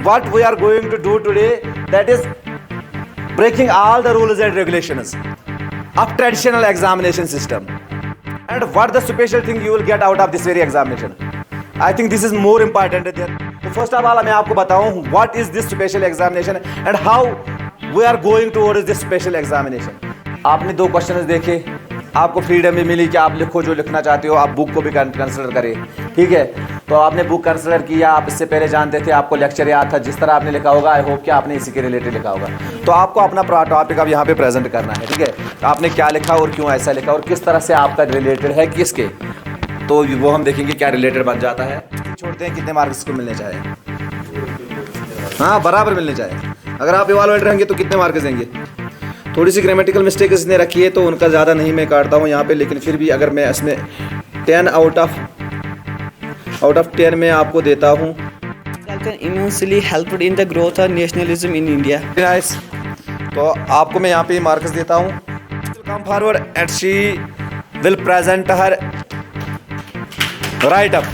what we are going to do today, that is breaking all the rules and regulations of traditional examination system. And what the special thing you will get out of this very examination. I think this is more important than. So first of all, मैं आपको बताऊं what is this special examination and how we are going towards this special examination. आपने दो questions देखे, आपको freedom भी मिली कि आप लिखो जो लिखना चाहते हो, आप बुक को भी कंसिडर करें, ठीक है। तो आपने बुक कंसिडर किया, आप इससे पहले जानते थे, आपको लेक्चर याद था, जिस तरह आपने लिखा होगा आई होप कि आपने इसी के रिलेटेड लिखा होगा। तो आपको अपना टॉपिक अब यहाँ पे प्रेजेंट करना है, ठीक है। तो आपने क्या लिखा और क्यों ऐसा लिखा और किस तरह से आपका रिलेटेड है किसके, तो वो हम देखेंगे क्या रिलेटेड बन जाता है। छोड़ते हैं कितने मार्क्स को मिलने चाहिए, हाँ बराबर मिलने चाहिए। अगर आप इवैल्यूएट रहेंगे तो कितने मार्क्स देंगे। थोड़ी सी ग्रामेटिकल मिस्टेक इसने रखी है तो उनका ज़्यादा नहीं मैं काटता हूँ यहाँ पे, लेकिन फिर भी अगर मैं इसमें 10 आउट ऑफ 10 में आपको देता हूँ। Immensely helped in the growth of nationalism in India. Nice. तो आपको मैं यहाँ पे मार्क्स देता हूँ। Come forward and she will present her write up.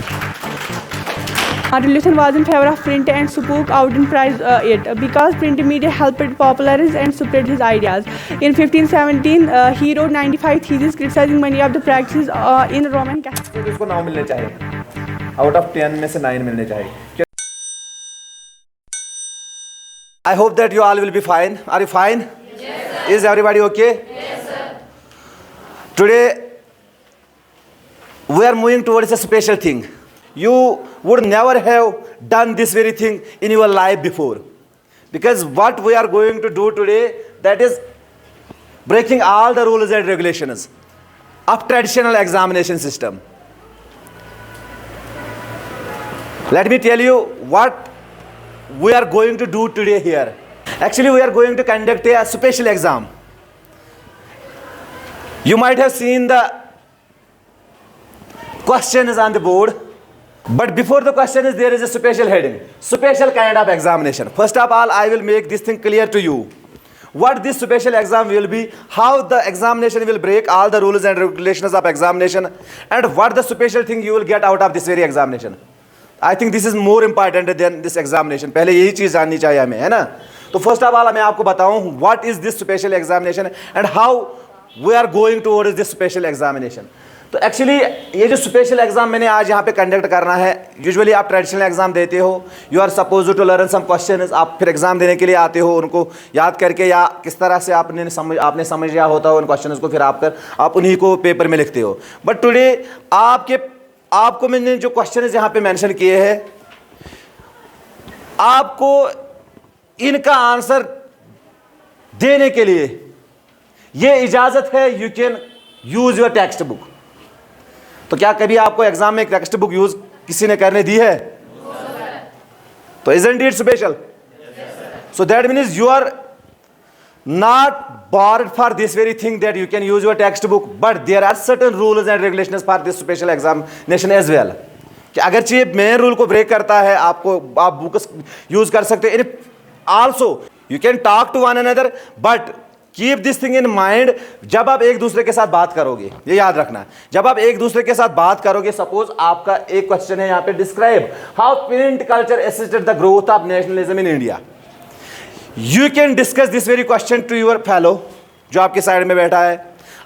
Relation was in favor of print and spoke out in praise it because print media helped popularize and spread his ideas. In 1517, he wrote 95 theses criticizing many of the practices in Roman Catholic. तो इसको 9 मिलने चाहिए, out of 10 में से 9 मिलने चाहिए। I hope that you all will be fine. Are you fine? Yes, sir. Is everybody okay? Yes, sir. Today we are moving towards a special thing. You would never have done this very thing in your life before, because what we are going to do today, that is breaking all the rules and regulations of traditional examination system. Let me tell you what we are going to do today here. Actually, we are going to conduct a special exam. You might have seen the questions on the board. But before the question is, there is a special heading, special kind of examination. First of all, I will make this thing clear to you. What this special exam will be, how the examination will break all the rules and regulations of examination, and what the special thing you will get out of this very examination. I think this is more important than this examination. पहले यही चीज़ जाननी चाहिए हमें, है ना। तो first of all मैं आपको बताऊँ what is this special examination and how we are going towards this special examination. तो एक्चुअली ये जो स्पेशल एग्जाम मैंने आज यहाँ पे कंडक्ट करना है, यूजुअली आप ट्रेडिशनल एग्जाम देते हो, you are suppose to learn some questions, आप फिर एग्जाम देने के लिए आते हो, उनको याद करके या किस तरह से आपने समझ लिया होता है उन क्वेश्चंस को, फिर आप उन्हीं को पेपर में लिखते हो। बट टुडे आपको मैंने जो क्वेश्चंस यहाँ पे मेंशन किए हैं, आपको इनका आंसर देने के लिए ये इजाज़त है, you can use your text book. तो क्या कभी आपको एग्जाम में टेक्स्ट बुक यूज किसी ने करने दी है? तो isn't it special? So that means you are not barred for this very thing that you can use your textbook, but there are certain rules and regulations for this special examination as well. कि अगर ये main rule को break करता है, आप book use कर सकते हैं। Also you can talk to one another, but keep this thing in mind, जब आप एक दूसरे के साथ बात करोगे, ये याद रखना, जब आप एक दूसरे के साथ बात करोगे, सपोज आपका एक क्वेश्चन है यहाँ पे, describe how print culture assisted the growth of nationalism in India. You can discuss this very question to your fellow जो आपके साइड में बैठा है,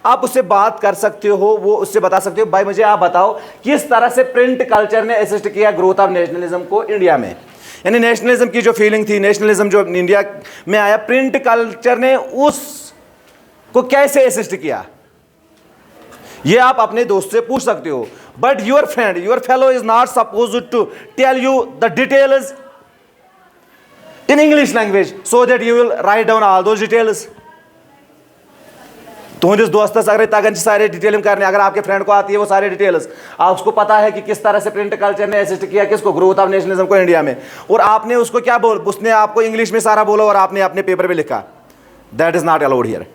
आप उससे बात कर सकते हो, वो उससे बता सकते हो भाई मुझे आप बताओ किस तरह से प्रिंट कल्चर ने असिस्ट किया ग्रोथ ऑफ नेशनलिज्म को इंडिया में। यानी नेशनलिज्म की जो फीलिंग थी, नेशनलिज्म जो इंडिया में आया, प्रिंट कल्चर ने उस को कैसे असिस्ट किया, ये आप अपने दोस्त से पूछ सकते हो। But your friend, your fellow is not suppose to tell you the details in English language so that you will write down all those details. तुहंदिस दोस्तस अगर तगन सारे डिटेलिंग करने, अगर आपके फ्रेंड को आती है वो सारे डिटेल्स, आप उसको पता है कि किस तरह से प्रिंट कल्चर ने असिस्ट किया किसको, ग्रोथ ऑफ नेशनलिज्म को इंडिया में, और आपने उसको क्या उसने आपको इंग्लिश में सारा बोला और आपने अपने पेपर में लिखा, that is not allowed here.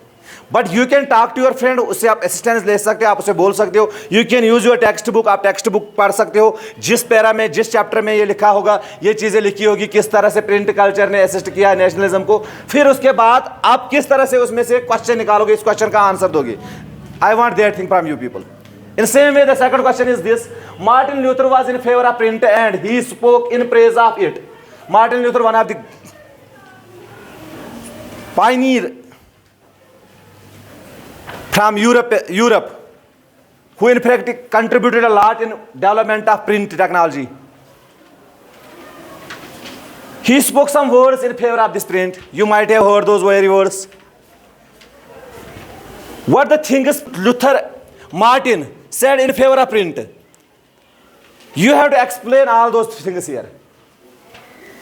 But you can talk to your friend, उससे आप असिस्टेंस ले सकते हो, आप उसे बोल सकते हो। You can use your text book, आप टेक्स्ट बुक पढ़ सकते हो, जिस पैरा में जिस चैप्टर में ये लिखा होगा, ये चीज़ें लिखी होगी किस तरह से प्रिंट कल्चर ने असिस्ट किया नेशनलिज्म को। फिर उसके बाद आप किस तरह से उसमें से क्वेश्चन निकालोगे, इस क्वेश्चन का आंसर दोगे। I want that thing from you people. In same way, the second question is this: Martin Luther was in favor of print and he spoke in praise of it. Martin Luther, one of the pioneer from Europe, who in fact contributed a lot in development of print technology. He spoke some words in favor of this print. You might have heard those very words. What the thing is, Martin said in favor of print. You have to explain all those things here.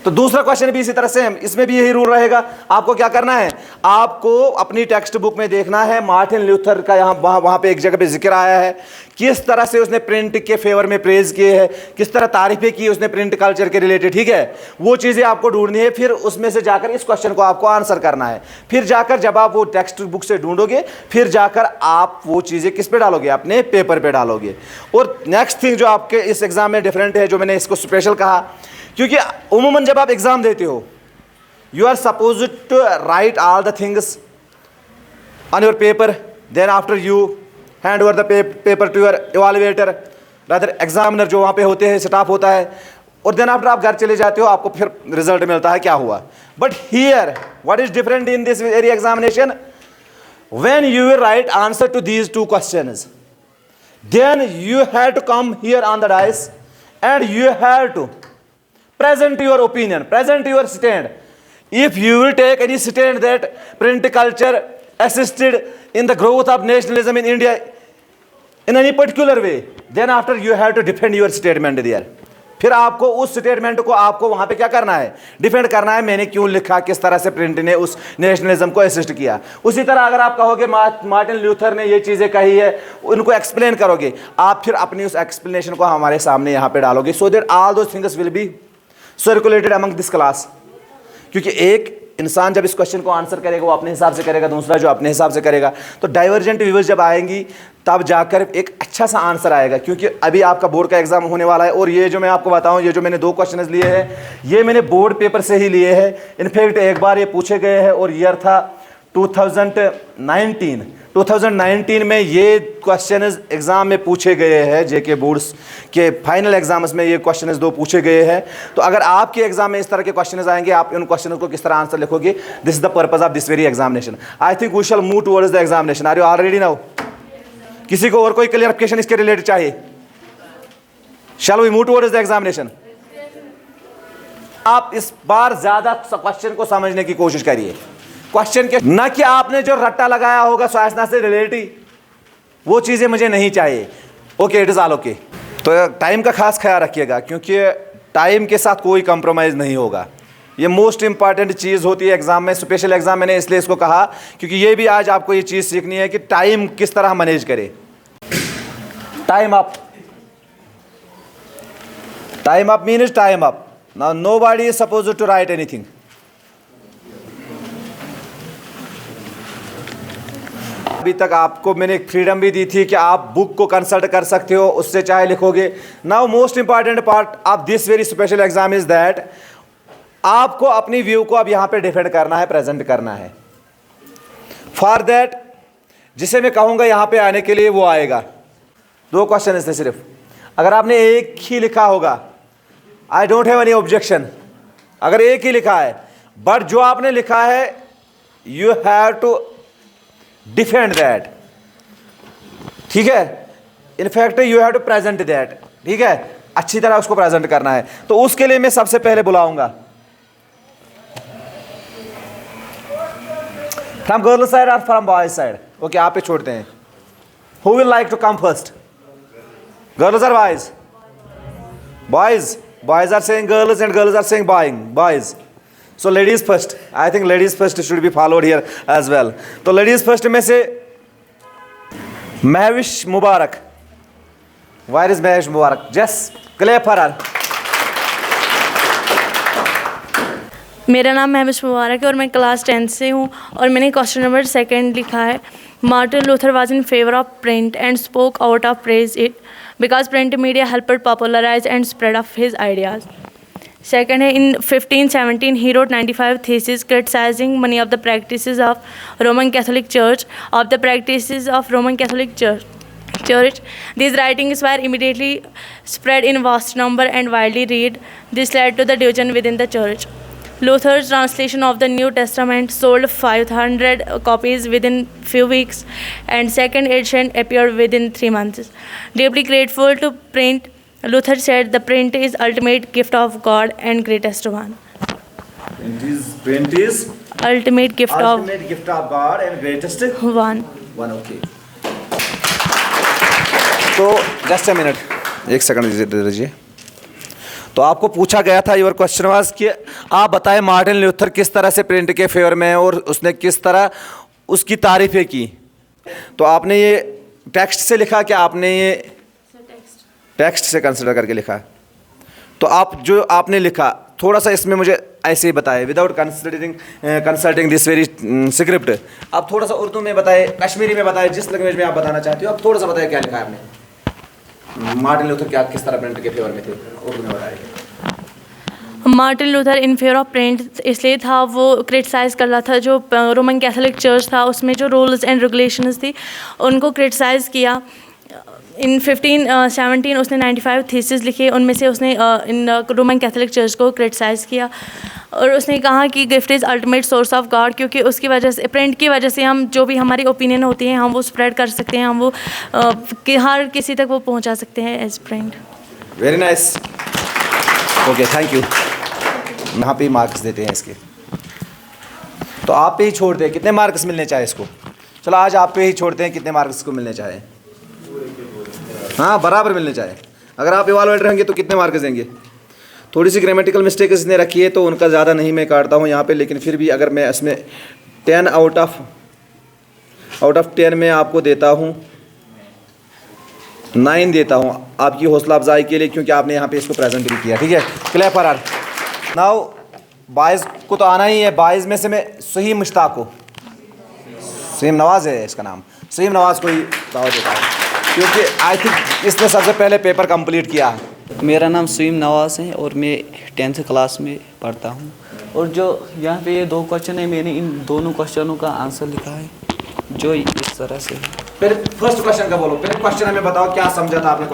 तो दूसरा question भी इसी तरह से है, इसमें भी यही रूल रहेगा. आपको क्या करना है, आपको अपनी टेक्स्ट बुक में देखना है मार्टिन ल्यूथर का यहाँ वहाँ पे एक जगह पे जिक्र आया है, किस तरह से उसने प्रिंट के फेवर में प्रेज किए हैं, किस तरह तारीफें की उसने प्रिंट कल्चर के रिलेटेड. ठीक है, वो चीज़ें आपको ढूंढनी है, फिर उसमें से जाकर इस क्वेश्चन को आपको आंसर करना है. फिर जाकर जब आप वो टेक्स्ट बुक से ढूंढोगे, फिर जाकर आप वो चीज़ें किस पे डालोगे, अपने पेपर पे डालोगे. और नेक्स्ट थिंग जो आपके इस एग्जाम में डिफरेंट है, जो मैंने इसको स्पेशल कहा, क्योंकि उमूमन जब आप एग्जाम देते हो, you are suppose to write all the things on your paper, then after you hand over the paper to your evaluator, rather examiner जो वहाँ पे होते हैं, स्टाफ होता है, और देन आफ्टर आप घर चले जाते हो, आपको फिर रिजल्ट मिलता है क्या हुआ. But here what is different in this very examination, when you will write answer to these two questions, then you have to come here on the dais and you have to present your opinion, present your stand. If you will take any stand that print culture assisted in the growth of nationalism in India in any particular way, then after you have to defend your statement there. फिर आपको उस statement को आपको वहाँ पे क्या करना है, डिफेंड करना है, मैंने क्यों लिखा, किस तरह से प्रिंट ने उस नेशनलिज्म को असिस्ट किया. उसी तरह अगर आप कहोगे मार्टिन ल्यूथर ने ये चीज़ें कही है, उनको एक्सप्लेन करोगे, आप फिर अपनी उस एक्सप्लेनेशन को हमारे सामने यहाँ पे डालोगे, so that all those things will be circulated among this class. क्योंकि एक इंसान जब इस क्वेश्चन को आंसर करेगा, वो अपने हिसाब से करेगा, दूसरा जो अपने हिसाब से करेगा, तो डाइवर्जेंट व्यूज जब आएंगी तब जाकर एक अच्छा सा आंसर आएगा. क्योंकि अभी आपका बोर्ड का एग्जाम होने वाला है, और ये जो मैं आपको बताऊं, ये जो मैंने 2 क्वेश्चन लिए हैं, ये मैंने बोर्ड पेपर से ही लिए हैं. इनफैक्ट एक बार ये पूछे गए हैं, और ईयर था 2019 में ये क्वेश्चन एग्ज़ाम में पूछे गए हैं. जेके बोर्ड्स के फाइनल एग्जाम्स में ये क्वेश्चन 2 पूछे गए हैं. तो अगर आपके एग्जाम में इस तरह के क्वेश्चन आएंगे, आप उन क्वेश्चन को किस तरह आंसर लिखोगे, this is the purpose of this very examination. I think we shall move towards the examination. Are you already now? किसी को और कोई क्लियरिफिकेशन इसके रिलेटेड चाहिए? Shall we move towards the examination? आप इस बार ज़्यादा क्वेश्चन को समझने की कोशिश करिए. क्वेश्चन के न कि आपने जो रट्टा लगाया होगा स्वास्थ्य से रिलेटेड, वो चीज़ें मुझे नहीं चाहिए. Okay, it is all okay. तो टाइम का खास ख्याल रखिएगा, क्योंकि टाइम के साथ कोई कंप्रोमाइज़ नहीं होगा. ये मोस्ट इंपॉर्टेंट चीज़ होती है एग्ज़ाम में. स्पेशल एग्ज़ाम मैंने इसलिए इसको कहा, क्योंकि ये भी आज आपको ये चीज़ सीखनी है कि टाइम किस तरह मैनेज करें. Time up. Time up means time up. Now nobody is supposed to write anything. अभी तक आपको मैंने एक फ्रीडम भी दी थी कि आप बुक को कंसल्ट कर सकते हो, उससे चाहे लिखोगे. Now most important part of this very special exam is that आपको अपनी व्यू को अब यहाँ पे डिफेंड करना है, प्रेजेंट करना है. फॉर दैट जिसे मैं कहूँगा यहाँ पे आने के लिए वो आएगा. 2 क्वेश्चन थे सिर्फ. अगर आपने एक ही लिखा होगा, I don't have any objection. अगर एक ही लिखा है, बट जो आपने लिखा है, you have to defend that. ठीक है, in fact you have to present that. ठीक है, अच्छी तरह उसको प्रेजेंट करना है. तो उसके लिए मैं सबसे पहले बुलाऊंगा फ्रॉम गर्ल साइड और फ्रॉम बॉयज साइड. ओके, आप पे छोड़ते हैं. Who will like to come first? Girls और boys? Boys. Boys are saying girls and girls are saying boys. So ladies first. I think ladies first should be followed here as well. तो ladies first में से महविश मुबारक. Where is Mahwish Mubarak? Just clap for her. मेरा नाम महविश मुबारक है और मैं class 10 से हूँ और मैंने क्वेश्चन नंबर 2 लिखा है. Martin Luther was in favour of print and spoke out of praise it because print media helped popularise and spread of his ideas. Second है, in 1517 he wrote 95 theses criticizing many of the practices of Roman Catholic Church. church. These writings were immediately spread in vast number and widely read. This led to the division within the church. Luther's translation of the New Testament sold 500 copies within few weeks, and second edition appeared within 3 months. Deeply grateful to print, Luther said the print is ultimate gift of God and greatest one. Print is Ultimate gift ultimate gift of God and greatest of one. one. Okay. तो just a minute, एक second दीजिए। तो आपको पूछा गया था, your question was कि आप बताएं मार्टिन लूथर किस तरह से प्रिंट के फेवर में है और उसने किस तरह उसकी तारीफें की। तो आपने ये टेक्स्ट से लिखा कि आपने ये टेक्स्ट से कंसिडर करके लिखा है? तो आप जो आपने लिखा थोड़ा सा इसमें मुझे ऐसे ही बताएं, without consulting this very script. आप थोड़ा सा उर्दू में बताएं, कश्मीरी में बताएं, जिस लैंग्वेज में आप बताना चाहते हो आप थोड़ा सा बताएं क्या लिखा है आपने। मार्टिन लूथर क्या किस तरह प्रिंट के फेवर में थे, उर्दू में बताएं। Martin Luther in favour of print इसलिए था, वो क्रिटिसाइज़ कर रहा था जो रोमन कैथोलिक चर्च था उसमें जो रूल्स एंड रेगुलेशंस थी उनको क्रिटिसाइज़ किया। इन 1517 उसने 95 थीसिस लिखे, उनमें से उसने इन रोमन कैथोलिक चर्च को क्रिटिसाइज़ किया और उसने कहा कि gift is ultimate source of God, क्योंकि उसकी वजह से प्रिंट की वजह से हम जो भी हमारी ओपिनियन होती है हम वो स्प्रेड कर सकते हैं, हम वो कि हर किसी तक वो पहुंचा सकते हैं as print. Very nice, okay, thank you. यहाँ पे ही मार्क्स देते हैं इसके, तो आप पे ही छोड़ते हैं कितने मार्क्स मिलने चाहिए इसको। चलो आज आप पे ही छोड़ते हैं कितने मार्क्स इसको मिलने चाहिए। हाँ, बराबर मिलने चाहिए। अगर आप इवालुएट रहेंगे तो कितने मार्क्स देंगे? थोड़ी सी ग्रामेटिकल मिस्टेक इसने रखी है तो उनका ज़्यादा नहीं मैं काटता हूँ यहाँ पे, लेकिन फिर भी अगर मैं इसमें 10 आउट ऑफ 10 में आपको देता हूँ 9 देता हूँ आपकी हौसला अफजाई के लिए, क्योंकि आपने यहाँ पे इसको प्रेजेंट भी किया। ठीक है, क्लैप फॉर हर। नाउ 22 को तो आना ही है। 22 में से मैं सही मुश्ताक को, सहीम नवाज़ है इसका नाम, सहीम नवाज़ को ही दावत देता हूँ क्योंकि आई थिंक इसने सबसे पहले पेपर कंप्लीट किया। मेरा नाम सईम नवाज़ है और मैं 10th क्लास में पढ़ता हूँ। और जो यहाँ पे ये 2 क्वेश्चन है, मैंने इन दोनों क्वेश्चनों का आंसर लिखा है जो इस तरह से है। पहले फर्स्ट क्वेश्चन का बोलो, पहले क्वेश्चन हमें बताओ क्या समझा था आपने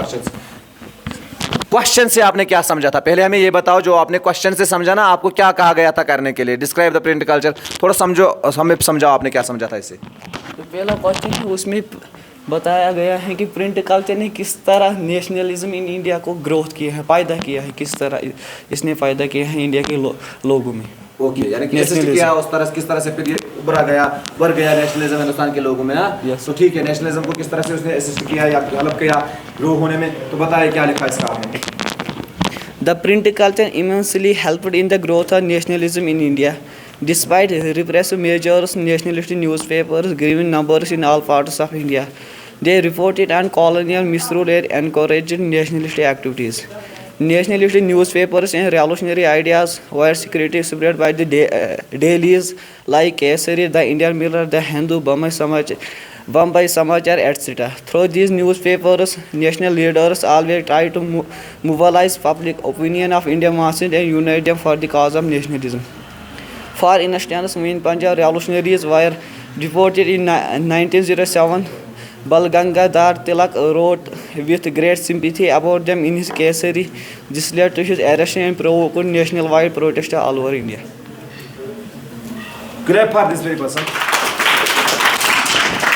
क्वेश्चन से आपने क्या समझा था? पहले हमें ये बताओ जो आपने क्वेश्चन से समझा ना, आपको क्या कहा गया था करने के लिए। डिस्क्राइब द प्रिंट कल्चर, थोड़ा समझो, हमें समझाओ आपने क्या समझा था इससे। तो पहला क्वेश्चन है उसमें बताया गया है कि प्रिंट कल्चर ने किस तरह नेशनलिज्म इन इंडिया को ग्रोथ किया है, फ़ायदा किया है, किस तरह इसने फ़ायदा किया है इंडिया के लोगों में। ओके, यानी कि किया उस तरह किस तरह से फिर ये उभर गया नेशनलिज्म हिंदुस्तान के लोगों में ना। तो ठीक है, नेशनलिज्म को किस तरह से उसने असिस्ट किया या हेल्प किया ग्रो होने में, तो बताइए क्या लिखा इसका आपने। The print culture immensely helped in the growth of nationalism in India. Despite repressive measures, nationalist newspapers grew in numbers in all parts of India. They reported on colonial misrule and encouraged nationalist activities. Nationalist newspapers and revolutionary ideas were secretly spread by the dailies like Kesari, the Indian Mirror, the Hindu, Bombay Samachar, etc. Through these newspapers, national leaders always tried to mobilize public opinion of Indian masses and unite them for the cause of nationalism. For instance, when Punjab revolutionaries were deported in 1907, Bal Gangadhar Tilak wrote with great sympathy about them in his Kesari. This led to his arrest and provoked nationwide protest all over India. Great for this very person.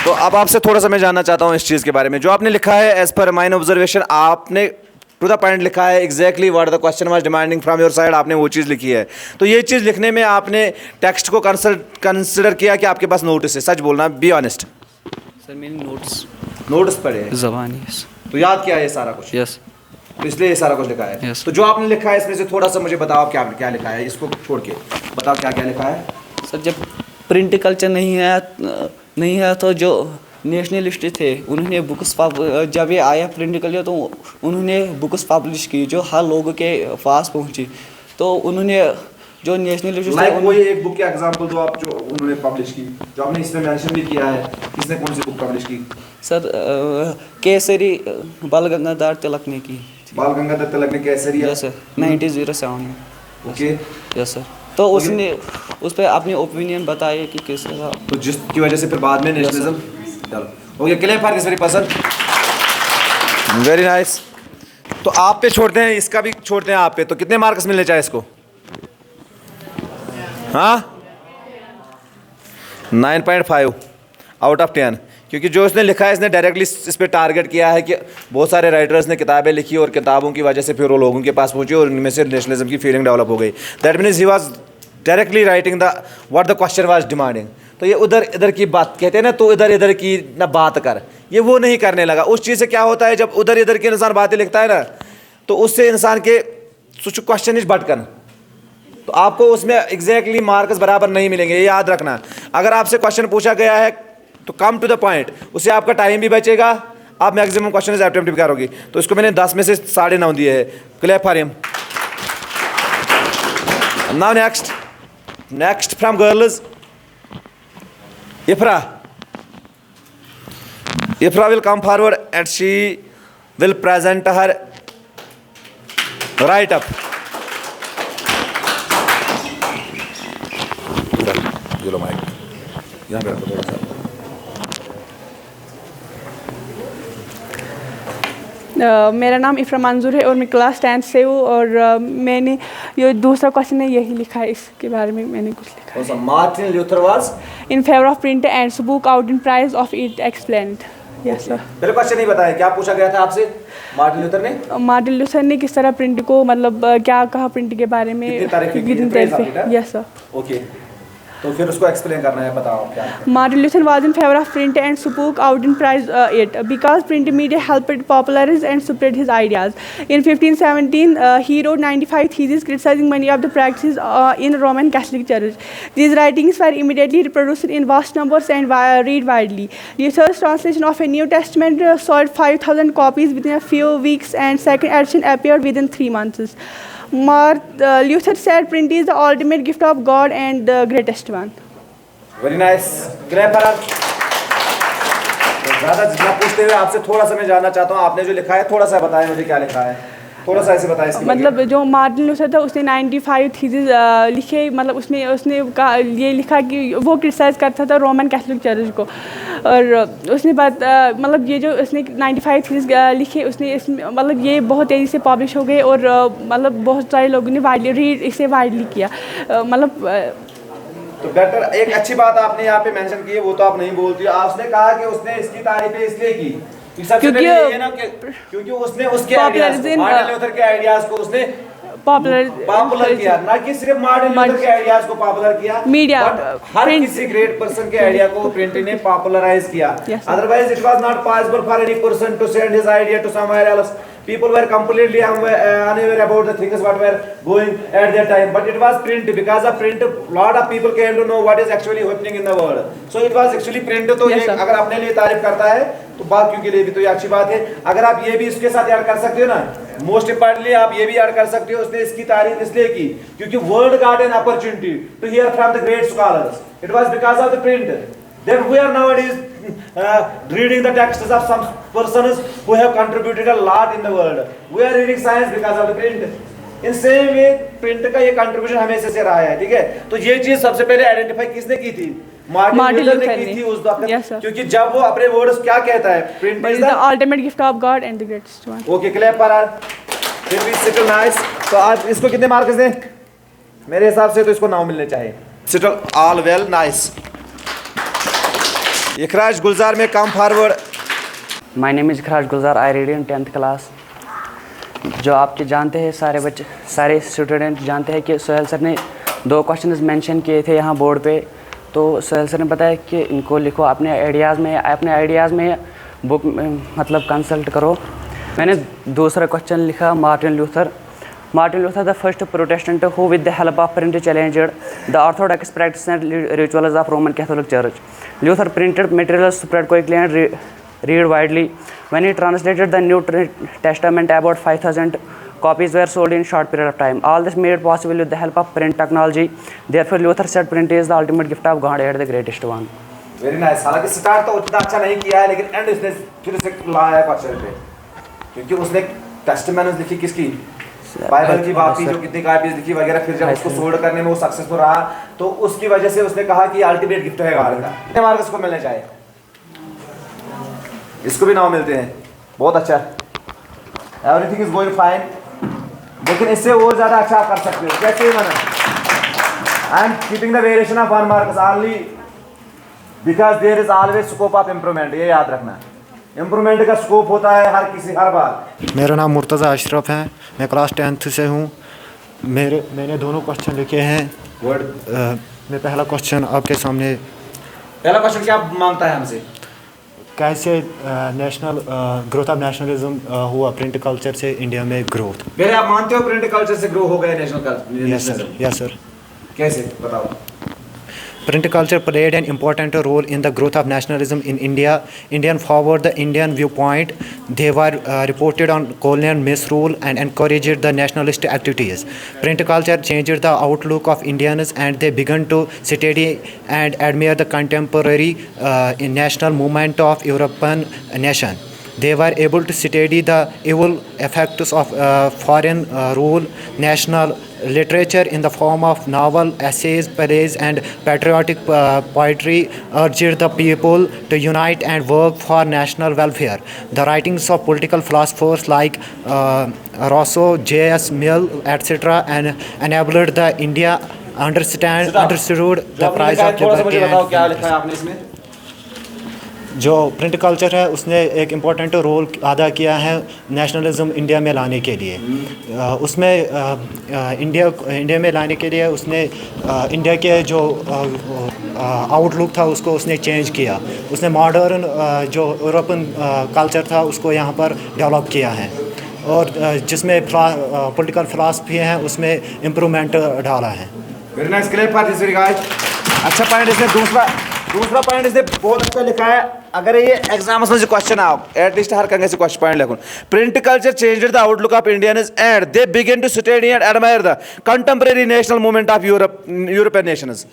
तो अब आपसे थोड़ा सा मैं जानना चाहता हूँ इस चीज़ के बारे में जो आपने लिखा है। एज पर माइन ऑब्जर्वेशन आपने टू द पॉइंट लिखा है, exactly what the question was demanding from your side, आपने वो चीज़ लिखी है। तो ये चीज़ लिखने में आपने टेक्स्ट को कंसिडर किया कि आपके पास नोटिस है? सच बोलना, बी ऑनेस्ट। सर मैंने नोट्स पढ़े, ज़बानी, तो याद किया है सारा कुछ? यस। तो इसलिए ये सारा कुछ लिखा है। Yes. तो जो आपने लिखा है इसमें से थोड़ा सा मुझे बताओ क्या क्या लिखा है, इसको छोड़ के बताओ क्या क्या लिखा है। सर जब प्रिंट कल्चर नहीं है तो जो नेशनलिस्ट थे उन्होंने बुक्स जब ये आया प्रिंट कल्चर तो उन्होंने बुक्स पब्लिश की जो हर लोगों के पास पहुंची। तो उन्होंने जो नेशनलिस्ट कोई एक बुक का एग्जांपल दो आप जो उन्होंने पब्लिश की, जो आपने इसमें मेंशन भी किया है। किसने कौन सी बुक पब्लिश की? सर केसरी बाल गंगाधर तिलक ने की। बाल गंगाधर तिलक ने केसरी? यस सर, 1907 में। Okay, yes sir. तो उसने उस पर अपनी ओपिनियन बताई कि किस तरह, तो जिसकी वजह से फिर बाद में नेशनलिज्म। चलो okay, claim for this very person. Very nice. तो आप पे छोड़ते हैं, इसका भी छोड़ते हैं आप पे, तो कितने मार्क्स मिलने चाहिए इसको? हाँ 9.5 आउट ऑफ 10, क्योंकि जो इसने लिखा है इसने डायरेक्टली इस पे टारगेट किया है कि बहुत सारे राइटर्स ने किताबें लिखी और किताबों की वजह से फिर वो लोगों के पास पहुंची और उनमें से नेशनलिज्म की फीलिंग डेवलप हो गई। That means he was directly writing the what the question was demanding. तो ये उधर इधर की बात कहते हैं ना, तो इधर इधर की ना बात कर, ये वो नहीं करने लगा। उस चीज़ से क्या होता है, जब उधर इधर के इंसान बातें लिखता है ना, तो उससे इंसान के क्वेश्चन इज भटकन, तो आपको उसमें एग्जैक्टली मार्क्स बराबर नहीं मिलेंगे, ये याद रखना। अगर आपसे क्वेश्चन पूछा गया है तो कम टू द पॉइंट, उससे आपका टाइम भी बचेगा, आप मैक्सिमम क्वेश्चन अटेम्प्ट भी करोगे। तो इसको मैंने 10 में से 9.5 दिए है। Clap for him. Now next from girls, Ifra will come forward and she will present her write up. ये लो माइक यहाँ पे रखो थोड़ा सा। मेरा नाम इफ्रा मंजूर है और मैं क्लास 10 से हूँ, और मैंने ये दूसरा क्वेश्चन है यही लिखा है, इसके बारे में मैंने कुछ लिखा है। Martin Luther was in favour of print and book out in price of it explained. Yes sir. पहले क्वेश्चन नहीं बताया, क्या पूछा गया था आपसे? मार्टिन ल्यूथर ने किस तरह प्रिंट को, मतलब क्या कहा प्रिंट के बारे में? Yes sir. ओके, तो फिर उसको एक्सप्लेन करना है, बताओ क्या। Martin Luther was in favor of print and spoke out in praise it because print media helped popularize and spread his ideas. In 1517, he wrote 95 theses criticizing many of the practices in Roman Catholic Church. These writings were immediately reproduced in vast numbers and read widely. Luther's translation of a New Testament sold 5,000 copies within a few weeks, and second edition appeared within 3 months. Luther said print is the ultimate gift of God and the greatest one. Very nice. Clap for her. ज़्यादा जितना पूछते हुए आपसे थोड़ा सा मैं जानना चाहता हूँ, आपने जो लिखा है थोड़ा सा बताएं मुझे, क्या लिखा है, थोड़ा सा ऐसे बताएं। मतलब जो मार्टिन लूथर था उसने 95 थीसिस लिखे, मतलब उसने कहा, ये लिखा कि वो क्रिटिसाइज़ करता था रोमन कैथोलिक चर्च को, और उसने बात मतलब ये जो उसने 95 थीसिस लिखे, उसने मतलब ये बहुत तेज़ी से पब्लिश हो गए, और मतलब बहुत सारे लोगों ने इसे वाइडली किया, मतलब। तो बेटर एक अच्छी बात आपने यहाँ पे मेंशन की है, वो तो आप नहीं बोलती, आपने कहा कि उसने इसकी तारीफ इसलिए की क्योंकि उसने उसके मार्टिन लूथर के आइडियाज को उसने पॉपुलर किया, ना कि सिर्फ मार्टिन लूथर के आइडियाज को पॉपुलर किया, मीडिया हर किसी ग्रेट पर्सन के आइडिया को प्रिंट ने पॉपुलराइज किया। Otherwise it was not possible for any person to send his idea to somewhere else. People were completely unaware about the things what were going at that time, but it was print. Because of print, lot of people came to know what is actually happening in the world. So it was actually print. तो ये अगर अपने लिए तारीफ करता है तो बाकियों के लिए भी तो ये अच्छी बात है। अगर आप ये भी इसके साथ ऐड कर सकते हो ना, मोस्ट इम्पोर्टेंटली आप ये भी ऐड कर सकते हो, उसने इसकी तारीफ इसलिए की क्योंकि world got an opportunity to hear from the great scholars. It was because of the print. Then we are nowadays reading the texts of some persons who have contributed a lot in the world. We are reading science because of the print. In same way, print का ये contribution हमेशा से रहा है, ठीक है? तो ये चीज सबसे पहले आइडेंटिफाई किसने की थी? मार्टिन लूथर ने की थी उस वक्त, क्योंकि जब वो अपने वर्ड्स क्या कहता है, print is the ultimate gift of God and the greatest one. Okay, clap for her. फिर भी सिटल नाइस। तो आप इसको कितने मार्क्स दें? मेरे हिसाब से तो इसको 9 मिलने चाहिए। Settle all well nice. Ikhraj Gulzar में come forward. My name is Ikhraj Gulzar, I read in 10th class. जो आपके जानते हैं, सारे स्टूडेंट जानते हैं कि सोहेल सर ने 2 क्वेश्चंस मेंशन किए थे यहाँ बोर्ड पे। तो सोहेल सर ने बताया कि इनको लिखो, अपने आइडियाज़ में बुक मतलब कंसल्ट करो। मैंने दूसरा क्वेश्चन लिखा, Martin Luther, the first Protestant who with the help of print challenged the orthodox practices and rituals of Roman Catholic Church. Luther printed materials spread quickly and read widely. When he translated the New Testament, about 5,000 copies were sold in short period of time. All this made possible with the help of print technology. Therefore, Luther said print is the ultimate gift of God and the greatest one. Very nice. हालांकि start तो उतना अच्छा नहीं किया है, लेकिन and इसने फिर से लाया है क्वेश्चन पे, क्योंकि उसने टेस्टामेंट लिखी किसकी? बाइबल की, बाकी जो कितनी कॉपीज लिखी वगैरह, फिर जब उसको सोल्ड करने में वो सक्सेसफुल रहा, तो उसकी वजह से उसने कहा कि अल्टीमेट गिफ्ट है गॉड का। कितने मार्क्स इसको मिलने चाहिए? इसको भी 9 मिलते हैं, बहुत अच्छा। एवरीथिंग इज गोइंग फाइन, लेकिन इससे और ज़्यादा अच्छा आप कर सकते हो। कैसे माना? I am keeping the variation of 1 marks only because there is always scope of improvement. ये याद रखना, इम्प्रूवमेंट का स्कोप होता है हर बार। मेरा नाम मुर्तज़ा अशरफ है, मैं क्लास 10th से हूँ। मैंने दोनों क्वेश्चन लिखे हैं। मैं पहला क्वेश्चन आपके सामने, पहला क्वेश्चन क्या मांगता है हमसे? कैसे नेशनल ग्रोथ ऑफ नेशनलिज्म हुआ प्रिंट कल्चर से इंडिया में ग्रोथ? पहले आप मानते हो प्रिंट कल्चर से ग्रो हो गया नेशनल कल्चर? Yes sir. कैसे बताओ? Print culture played an important role in the growth of nationalism in India. Indian forward the Indian viewpoint. They were reported on colonial misrule and encouraged the nationalist activities. Print culture changed the outlook of Indians and they began to study and admire the contemporary national movement of European nation. They were able to study the evil effects of foreign rule. National literature in the form of novel, essays, plays and patriotic poetry urged the people to unite and work for national welfare. The writings of political philosophers like Rousseau, J.S. Mill, etc. and enabled the India understood the price of थोड़ा सा मुझे liberty बताओ क्या and लिखा है आपने इसमें? जो प्रिंट कल्चर है उसने एक इम्पोर्टेंट रोल अदा किया है नेशनलिज्म इंडिया में लाने के लिए। उसमें इंडिया में लाने के लिए उसने इंडिया के जो आउटलुक था उसको उसने चेंज किया। उसने मॉडर्न जो यूरोपियन कल्चर था उसको यहाँ पर डेवलप किया है और जिसमें पॉलिटिकल फिलॉसफी है उसमें इम्प्रूवमेंट डाला है। Very nice, clear for this guys. अच्छा पॉइंट इसने दूसरा पॉइंट इसने बहुत अच्छा लिखा है। अगर ये एग्जाम्स में से क्वेश्चन आओ एटलीस्ट हर कंगे से क्वेश्चन पॉइंट लिखूं। Print culture changed the outlook of Indians and they begin to study and admire the contemporary national movement of European nations.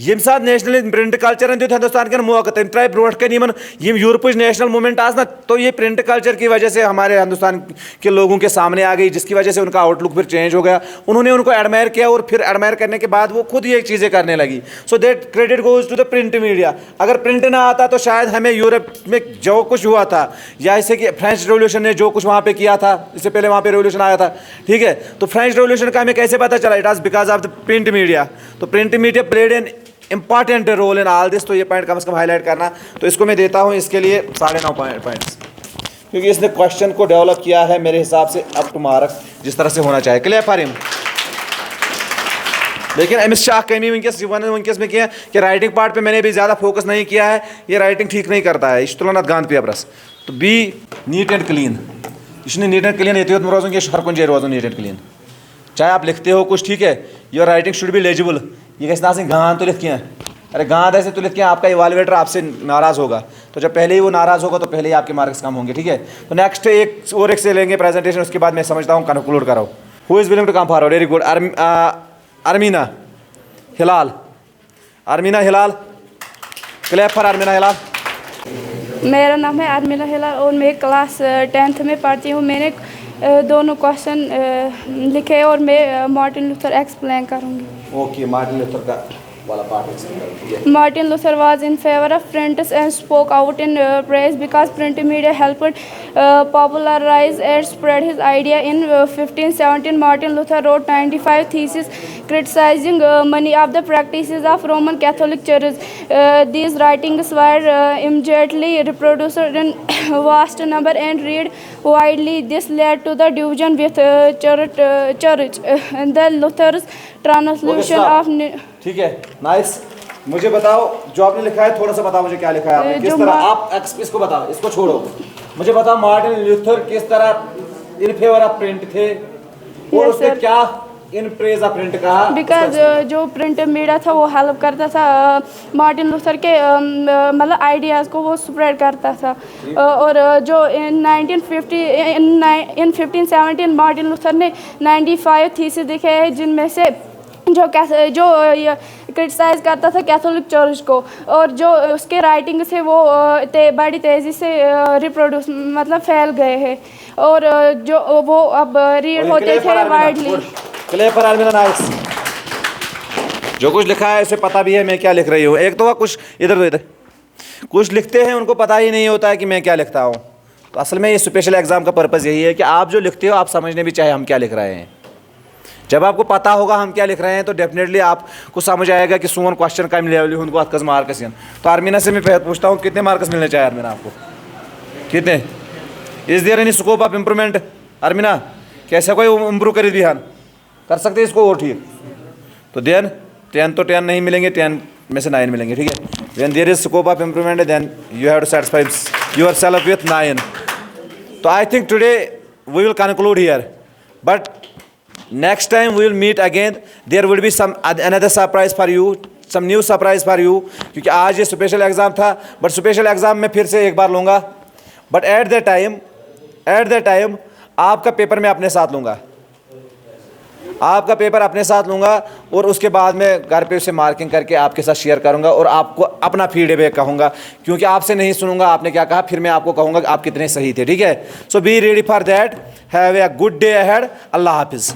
यम साथ नेशनल प्रिंट कल्चर दित हिंदुस्तान के मौका तम त्राय ब्रोट कन यम यूरोपच नेशनल मूवमेंट आसना, तो ये प्रिंट कल्चर की वजह से हमारे हिंदुस्तान के लोगों के सामने आ गई, जिसकी वजह से उनका आउटलुक फिर चेंज हो गया। उन्होंने उनको एडमायर किया और फिर एडमायर करने के बाद वो खुद ये चीज़ें करने लगी। So that credit goes to the print media. अगर प्रिंट ना आता तो शायद हमें यूरोप में जो कुछ हुआ था या जैसे कि फ्रेंच रेवोल्यूशन ने जो कुछ वहाँ पे किया था, इससे पहले वहाँ पे रेवोल्यूशन आया था, ठीक है, तो फ्रेंच रेवोल्यूशन का हमें कैसे पता चला? It was because of the print media. तो print media played an important role in all this. तो ये पॉइंट कम से कम हाईलाइट करना। तो इसको मैं देता हूँ इसके लिए 9.5 पॉइंट्स, क्योंकि इसने क्वेश्चन को डेवलप किया है मेरे हिसाब से अप टू मार्क जिस तरह से होना चाहिए। Clear for him. लेकिन अमिस शाह कमी वनस में किया कि राइटिंग पार्ट पे मैंने भी ज़्यादा फोकस नहीं किया है, ये राइटिंग ठीक नहीं करता है। इस तुलना गांध पेपरस तो बी नीट एंड क्लीन। यह नीट एंड क्लीन ये रोजन कि हर कुछ रोजन नीट एंड क्लीन। चाहे आप लिखते हो कुछ, ठीक है, your writing should be legible. ये गि गान तुलित क्या, अरे गांध ऐसे तुलित क्या, आपका इवालुएटर आपसे नाराज़ होगा। तो जब पहले ही वो नाराज़ होगा तो पहले ही आपके मार्क्स कम होंगे, ठीक है। तो नेक्स्ट एक से लेंगे प्रेजेंटेशन, उसके बाद मैं समझता हूँ कंक्लूड कराओ। Who is willing to come forward? Very good. Armina Hilal, Armina Hilal, clap for Armina Hilal. मेरा नाम है अरमीना हिलाल और मैं क्लास 10th में पढ़ती हूँ। मैंने दोनों क्वेश्चन लिखे और मैं मार्टिन लूथर एक्सप्लेन करूँगी। ओके, मार्टिन लूथर का वाला part. Martin Luther was in favor of print and spoke out in praise because print media helped popularize and spread his idea. In 1517, Martin Luther wrote 95 theses criticizing many of the practices of Roman Catholic Church. These writings were immediately reproduced in vast number and read widely. This led to the division with church. The Luther's translation of ठीक है, nice. मुझे बताओ जो आपने लिखा है, थोड़ा सा बताओ मुझे क्या लिखा है आपने, किस तरह आप इसको बताओ, इसको छोड़ो, मुझे बताओ मार्टिन लूथर किस तरह इन फेवर ऑफ प्रिंट थे और उसने क्या इन प्रेज ऑफ प्रिंट कहा? बिकॉज जो प्रिंट मीडिया था वो हेल्प करता था मार्टिन लूथर के मतलब आइडियाज़ को वो स्प्रेड करता था। और जो इन 1517 मार्टिन लूथर ने 95 थीसिस लिखे हैं, जिनमें से जो क्रिटिसाइज़ करता था कैथोलिक चर्च को, और जो उसके राइटिंग से वो बड़ी तेज़ी से रिप्रोड्यूस मतलब फैल गए हैं और जो वो अब रीड होते थे वाइडली। जो कुछ लिखा है इसे पता भी है मैं क्या लिख रही हूँ। एक तो कुछ इधर कुछ लिखते हैं उनको पता ही नहीं होता है कि मैं क्या लिखता हूँ। तो असल में ये स्पेशल एग्ज़ाम का पर्पज़ यही है कि आप जो लिखते हो आप समझने भी चाहे हम क्या लिख रहे हैं। जब आपको पता होगा हम क्या लिख रहे हैं तो डेफिनेटली आपको समझ आएगा कि सोन क्वेश्चन कम लेवल उनको अत कस मार्कस इन। तो आर्मीना से मैं पूछता हूँ कितने मार्कस मिलने चाहिए आर्मीना आपको, कितने? Is there any scope of improvement Armina? कैसे कोई इम्प्रूव कर दिया कर सकते हैं इसको और ठीक? तो देन 10 तो 10 नहीं मिलेंगे, 10 में से 9 मिलेंगे, ठीक है। When there is scope of improvement then you have to satisfy yourself with 9. तो I think today we will conclude here, but next time we will meet again. There will be some another surprise for you, some new surprise for you, क्योंकि आज ये special exam था, but special exam में फिर से एक बार लूँगा, but at the time आपका पेपर मैं अपने साथ लूँगा, आपका पेपर अपने साथ लूँगा और उसके बाद मैं घर पे उसे मार्किंग करके आपके साथ शेयर करूँगा और आपको अपना फीडबैक कहूँगा, क्योंकि आपसे नहीं सुनूँगा आपने क्या कहा, फिर मैं आपको कहूँगा कि आप कितने सही थे, ठीक है। So be ready for that. Have a good day ahead. अल्लाह हाफिज़।